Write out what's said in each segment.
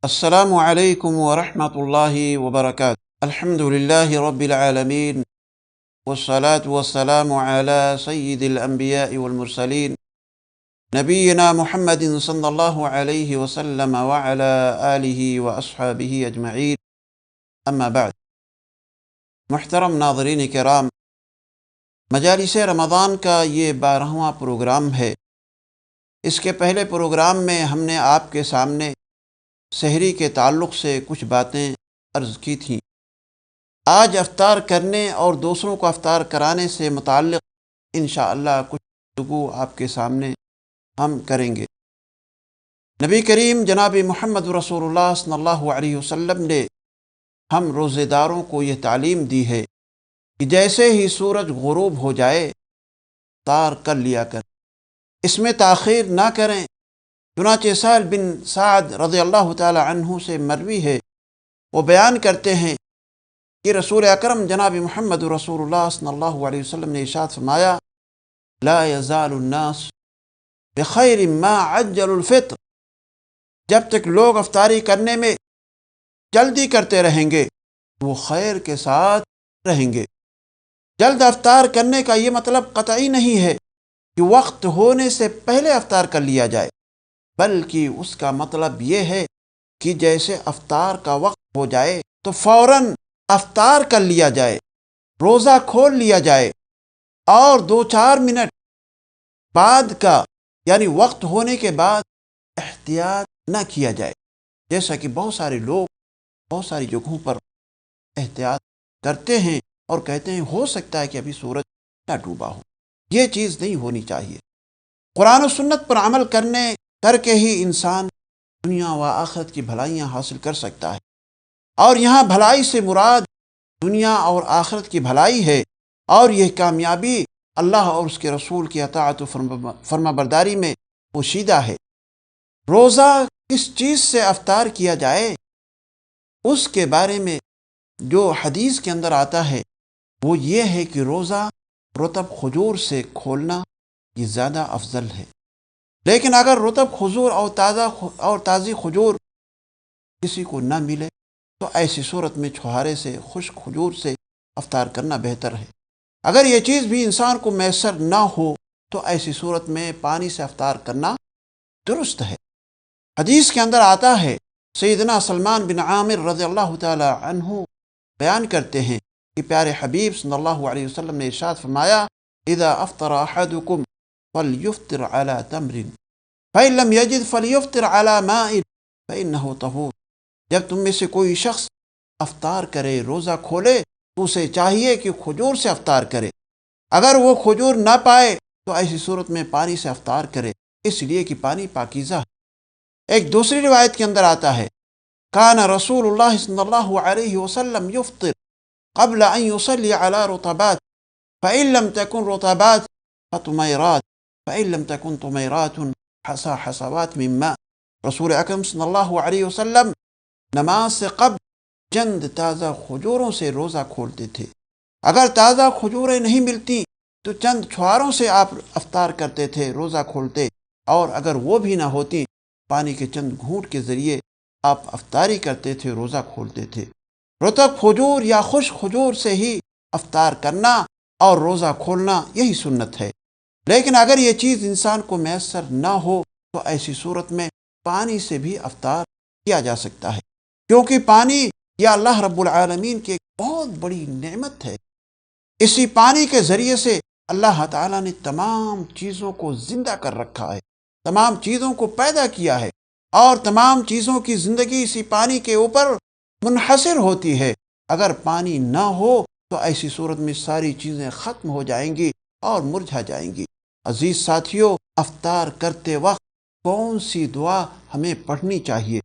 السلام علیکم ورحمۃ اللہ وبرکاتہ۔ الحمد للہ رب العالمین والصلاة والسلام علی سید الانبیاء والمرسلین نبینا محمد صلی اللہ علیہ وسلم وعلی آلہ واصحابہ اجمعین، اما بعد۔ محترم ناظرین کرام، مجالس رمضان کا یہ 12واں پروگرام ہے۔ اس کے پہلے پروگرام میں ہم نے آپ کے سامنے سحری کے تعلق سے کچھ باتیں عرض کی تھیں۔ آج افطار کرنے اور دوسروں کو افطار کرانے سے متعلق انشاءاللہ کچھ گفتگو آپ کے سامنے ہم کریں گے۔ نبی کریم جناب محمد رسول اللہ صلی اللہ علیہ وسلم نے ہم روزے داروں کو یہ تعلیم دی ہے کہ جیسے ہی سورج غروب ہو جائے افطار کر لیا کر، اس میں تاخیر نہ کریں۔ چنانچہ سہل بن سعد رضی اللہ تعالی عنہ سے مروی ہے، وہ بیان کرتے ہیں کہ رسول اکرم جناب محمد رسول اللہ صلی اللہ علیہ وسلم نے ارشاد فرمایا: لا یزال الناس بخیر ما عجل الفطر، جب تک لوگ افطاری کرنے میں جلدی کرتے رہیں گے وہ خیر کے ساتھ رہیں گے۔ جلد افطار کرنے کا یہ مطلب قطعی نہیں ہے کہ وقت ہونے سے پہلے افطار کر لیا جائے، بلکہ اس کا مطلب یہ ہے کہ جیسے افطار کا وقت ہو جائے تو فوراً افطار کر لیا جائے، روزہ کھول لیا جائے، اور 2-4 منٹ بعد کا یعنی وقت ہونے کے بعد احتیاط نہ کیا جائے، جیسا کہ بہت سارے لوگ بہت ساری جگہوں پر احتیاط کرتے ہیں اور کہتے ہیں ہو سکتا ہے کہ ابھی سورج نہ ڈوبا ہو۔ یہ چیز نہیں ہونی چاہیے۔ قرآن و سنت پر عمل کر کے ہی انسان دنیا و آخرت کی بھلائیاں حاصل کر سکتا ہے، اور یہاں بھلائی سے مراد دنیا اور آخرت کی بھلائی ہے، اور یہ کامیابی اللہ اور اس کے رسول کی اطاعت و فرما برداری میں پوشیدہ ہے۔ روزہ کس چیز سے افطار کیا جائے، اس کے بارے میں جو حدیث کے اندر آتا ہے وہ یہ ہے کہ روزہ رطب کھجور سے کھولنا یہ زیادہ افضل ہے، لیکن اگر رطب کھجور اور تازی کھجور کسی کو نہ ملے تو ایسی صورت میں چھہارے سے خشک کھجور سے افطار کرنا بہتر ہے۔ اگر یہ چیز بھی انسان کو میسر نہ ہو تو ایسی صورت میں پانی سے افطار کرنا درست ہے۔ حدیث کے اندر آتا ہے، سیدنا سلمان بن عامر رضی اللہ تعالی عنہ بیان کرتے ہیں کہ پیارے حبیب صلی اللہ علیہ وسلم نے ارشاد فرمایا: اذا افطر احدکم فلیفطر علی تمر فإن لم یجد فلیفطر علی ماء فإنہ طہور۔ جب تم میں سے کوئی شخص افطار کرے، روزہ کھولے، تو اسے چاہیے کہ کھجور سے افطار کرے۔ اگر وہ کھجور نہ پائے تو ایسی صورت میں پانی سے افطار کرے، اس لیے کہ پانی پاکیزہ ہے۔ ایک دوسری روایت کے اندر آتا ہے، کان رسول اللہ صلی اللہ علیہ وسلم یفطر قبل ان یصلی علی رطبات فإن لم تكن رطبات فطمیرات فإن لم تكن طمیرات حصى حصوات من ماء۔ رسول اکرم صلی اللہ علیہ وسلم نماز سے قبل چند تازہ کھجوروں سے روزہ کھولتے تھے۔ اگر تازہ کھجوریں نہیں ملتی تو چند چھواروں سے آپ افطار کرتے تھے، روزہ کھولتے، اور اگر وہ بھی نہ ہوتی پانی کے چند گھونٹ کے ذریعے آپ افطاری کرتے تھے، روزہ کھولتے تھے۔ رطب کھجور یا خشک کھجور سے ہی افطار کرنا اور روزہ کھولنا یہی سنت ہے، لیکن اگر یہ چیز انسان کو میسر نہ ہو تو ایسی صورت میں پانی سے بھی افطار کیا جا سکتا ہے، کیونکہ پانی یہ اللہ رب العالمین کی ایک بہت بڑی نعمت ہے۔ اسی پانی کے ذریعے سے اللہ تعالیٰ نے تمام چیزوں کو زندہ کر رکھا ہے، تمام چیزوں کو پیدا کیا ہے، اور تمام چیزوں کی زندگی اسی پانی کے اوپر منحصر ہوتی ہے۔ اگر پانی نہ ہو تو ایسی صورت میں ساری چیزیں ختم ہو جائیں گی اور مرجھا جائیں گی۔ عزیز ساتھیوں، افطار کرتے وقت کون سی دعا ہمیں پڑھنی چاہیے،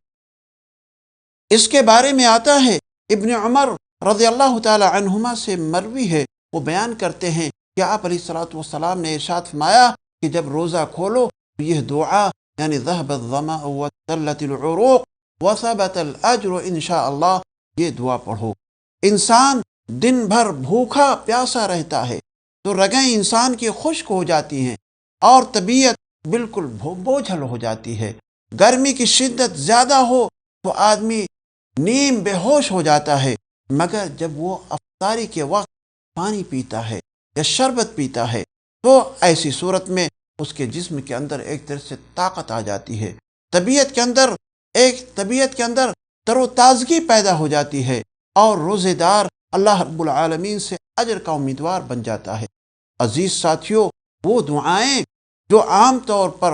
اس کے بارے میں آتا ہے، ابن عمر رضی اللہ تعالی عنہما سے مروی ہے، وہ بیان کرتے ہیں کہ آپ علیہ الصلوۃ والسلام نے ارشاد فرمایا کہ جب روزہ کھولو تو یہ دعا یعنی ذهب الظمأ وابتلت العروق وثبت الاجر انشاءاللہ، یہ دعا پڑھو۔ انسان دن بھر بھوکا پیاسا رہتا ہے تو رگیں انسان کی خشک ہو جاتی ہیں اور طبیعت بالکل بوجھل ہو جاتی ہے۔ گرمی کی شدت زیادہ ہو تو آدمی نیم بے ہوش ہو جاتا ہے، مگر جب وہ افطاری کے وقت پانی پیتا ہے یا شربت پیتا ہے تو ایسی صورت میں اس کے جسم کے اندر ایک طرح سے طاقت آ جاتی ہے، طبیعت کے اندر تر و تازگی پیدا ہو جاتی ہے، اور روزے دار اللہ رب العالمین سے اجر کا امیدوار بن جاتا ہے۔ عزیز ساتھیوں، وہ دعائیں جو عام طور پر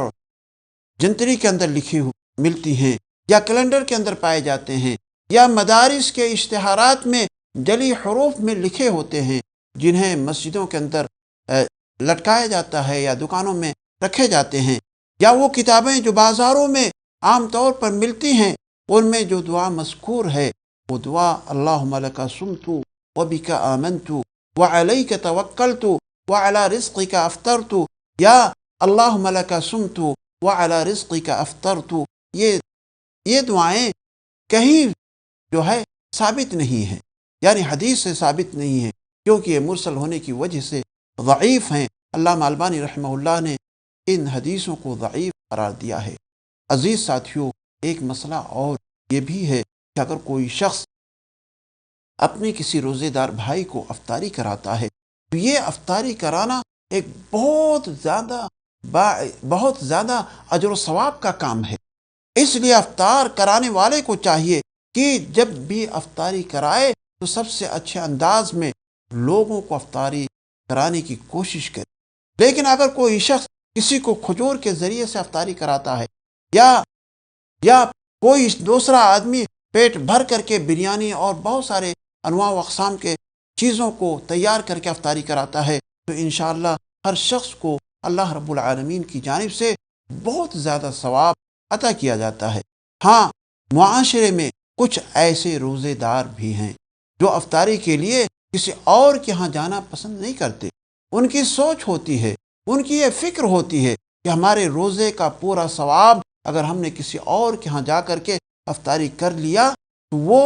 جنتری کے اندر لکھی ملتی ہیں یا کیلنڈر کے اندر پائے جاتے ہیں یا مدارس کے اشتہارات میں جلی حروف میں لکھے ہوتے ہیں، جنہیں مسجدوں کے اندر لٹکایا جاتا ہے یا دکانوں میں رکھے جاتے ہیں، یا وہ کتابیں جو بازاروں میں عام طور پر ملتی ہیں، ان میں جو دعا مذکور ہے وہ دعا اللہم لک صمت وبک آمنت وعلیک توکلت وعلی رزقک افطرت، یا اللہم لک صمت وعلی رزقک افطرت، یہ دعائیں کہیں جو ہے ثابت نہیں ہیں، یعنی حدیث سے ثابت نہیں ہیں، کیونکہ یہ مرسل ہونے کی وجہ سے ضعیف ہیں۔ علامہ البانی رحمہ اللہ نے ان حدیثوں کو ضعیف قرار دیا ہے۔ عزیز ساتھیوں، ایک مسئلہ اور یہ بھی ہے کہ اگر کوئی شخص اپنے کسی روزے دار بھائی کو افطاری کراتا ہے تو یہ افطاری کرانا ایک بہت زیادہ اجر و ثواب کا کام ہے۔ اس لیے افطار کرانے والے کو چاہیے کہ جب بھی افطاری کرائے تو سب سے اچھے انداز میں لوگوں کو افطاری کرانے کی کوشش کرے۔ لیکن اگر کوئی شخص کسی کو کھجور کے ذریعے سے افطاری کراتا ہے یا کوئی دوسرا آدمی پیٹ بھر کر کے بریانی اور بہت سارے انواع و اقسام کے چیزوں کو تیار کر کے افطاری کراتا ہے تو انشاءاللہ ہر شخص کو اللہ رب العالمین کی جانب سے بہت زیادہ ثواب عطا کیا جاتا ہے۔ ہاں، معاشرے میں کچھ ایسے روزے دار بھی ہیں جو افطاری کے لیے کسی اور کے ہاں جانا پسند نہیں کرتے۔ ان کی سوچ ہوتی ہے، ان کی یہ فکر ہوتی ہے کہ ہمارے روزے کا پورا ثواب اگر ہم نے کسی اور کے ہاں جا کر کے افطاری کر لیا تو وہ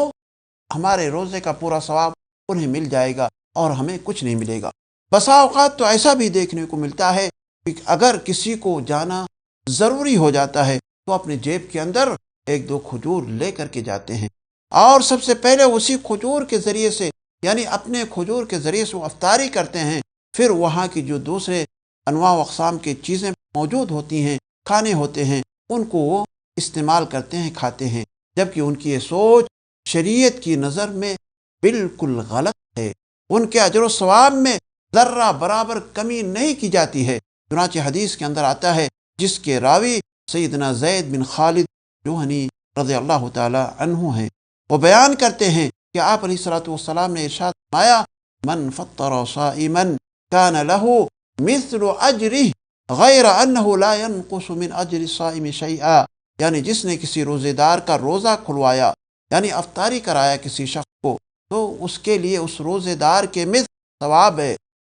ہمارے روزے کا پورا ثواب انہیں مل جائے گا اور ہمیں کچھ نہیں ملے گا۔ بسا اوقات تو ایسا بھی دیکھنے کو ملتا ہے کہ اگر کسی کو جانا ضروری ہو جاتا ہے تو اپنے جیب کے اندر ایک دو کھجور لے کر کے جاتے ہیں، اور سب سے پہلے اسی کھجور کے ذریعے سے، یعنی اپنے کھجور کے ذریعے سے وہ افطاری کرتے ہیں، پھر وہاں کی جو دوسرے انواع و اقسام کی چیزیں موجود ہوتی ہیں، کھانے ہوتے ہیں، ان کو وہ استعمال کرتے ہیں، کھاتے ہیں، جبکہ ان کی یہ سوچ شریعت کی نظر میں بالکل غلط ہے۔ ان کے اجر و ثواب میں ذرہ برابر کمی نہیں کی جاتی ہے۔ چنانچہ حدیث کے اندر آتا ہے جس کے راوی سیدنا زید بن خالد جوہنی رضی اللہ تعالی عنہ ہیں، وہ بیان کرتے ہیں کہ آپ علیہ الصلوۃ والسلام نے ارشاد فرمایا من فطر صائما كان له مثل اجره غیر انه لا ينقص من اجر الصائم شيئا، یعنی جس نے کسی روزے دار کا روزہ کھلوایا، یعنی افطاری کرایا کسی شخص کو، تو اس کے لیے اس روزے دار کے مثل ثواب ہے،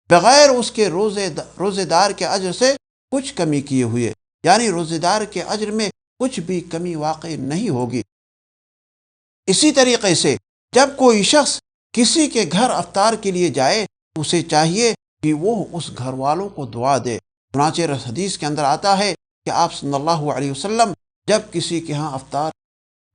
بغیر اس کے روزے دار کے اجر سے کچھ کمی کیے ہوئے، یعنی روزے دار کے اجر میں کچھ بھی کمی واقع نہیں ہوگی۔ اسی طریقے سے جب کوئی شخص کسی کے گھر افطار کے لیے جائے تو اسے چاہیے کہ وہ اس گھر والوں کو دعا دے۔ چنانچہ حدیث کے اندر آتا ہے کہ آپ صلی اللہ علیہ وسلم جب کسی کے ہاں افطار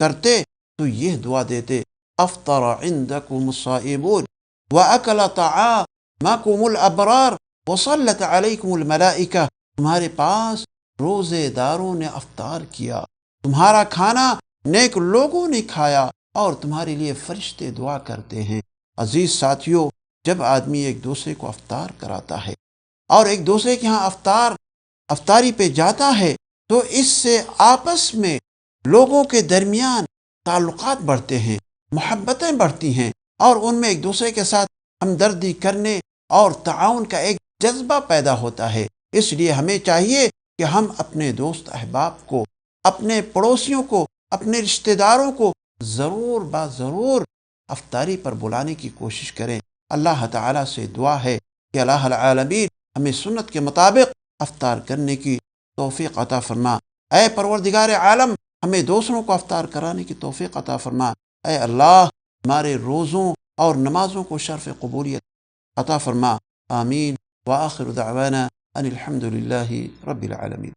کرتے تو یہ دعا دیتے افطر عندکم الصائمون واکل طعامکم الابرار وصلت علیکم الملائکہ، تمہارے پاس روزے داروں نے افطار کیا، تمہارا کھانا نیک لوگوں نے کھایا اور تمہارے لیے فرشتے دعا کرتے ہیں۔ عزیز ساتھیوں، جب آدمی ایک دوسرے کو افطار کراتا ہے اور ایک دوسرے کے ہاں افطاری پہ جاتا ہے تو اس سے آپس میں لوگوں کے درمیان تعلقات بڑھتے ہیں، محبتیں بڑھتی ہیں، اور ان میں ایک دوسرے کے ساتھ ہمدردی کرنے اور تعاون کا ایک جذبہ پیدا ہوتا ہے۔ اس لیے ہمیں چاہیے کہ ہم اپنے دوست احباب کو، اپنے پڑوسیوں کو، اپنے رشتہ داروں کو ضرور افطاری پر بلانے کی کوشش کریں۔ اللہ تعالیٰ سے دعا ہے کہ اللہ العالمین ہمیں سنت کے مطابق افطار کرنے کی توفیق عطا فرما۔ اے پروردگار عالم، ہمیں دوسروں کو افطار کرانے کی توفیق عطا فرما۔ اے اللہ، ہمارے روزوں اور نمازوں کو شرف قبولیت عطا فرما۔ آمین۔ وآخر دعوانا ان الحمد للہ رب العالمین۔